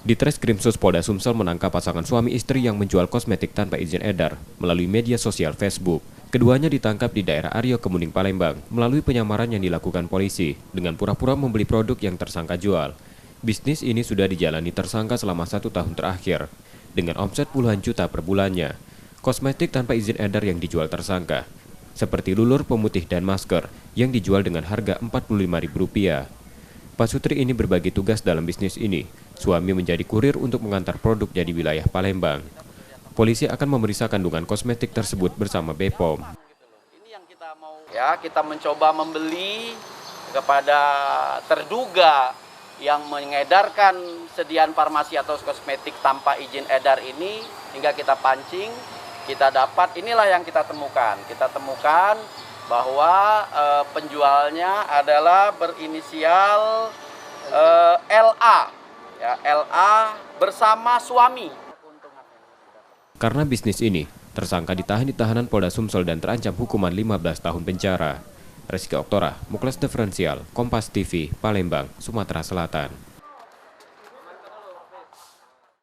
Di Treskrimsus Polda Sumsel menangkap pasangan suami istri yang menjual kosmetik tanpa izin edar melalui media sosial Facebook. Keduanya ditangkap di daerah Aryo Kemuning, Palembang melalui penyamaran yang dilakukan polisi dengan pura-pura membeli produk yang tersangka jual. Bisnis ini sudah dijalani tersangka selama 1 tahun terakhir dengan omset puluhan juta per bulannya. Kosmetik tanpa izin edar yang dijual tersangka seperti lulur pemutih dan masker yang dijual dengan harga Rp45.000. Pak Sutri ini berbagi tugas dalam bisnis ini. Suami menjadi kurir untuk mengantar produk di wilayah Palembang. Polisi akan memeriksa kandungan kosmetik tersebut bersama BPOM. Ya, kita mencoba membeli kepada terduga yang mengedarkan sediaan farmasi atau kosmetik tanpa izin edar ini, hingga kita pancing, kita dapat, inilah yang kita temukan. Kita temukan bahwa penjualnya adalah berinisial LA. Ya, LA bersama suami. Karena bisnis ini, tersangka ditahan di tahanan Polda Sumsel dan terancam hukuman 15 tahun penjara. Rizky Oktora, Muklas Diferensial, Kompas TV, Palembang, Sumatera Selatan.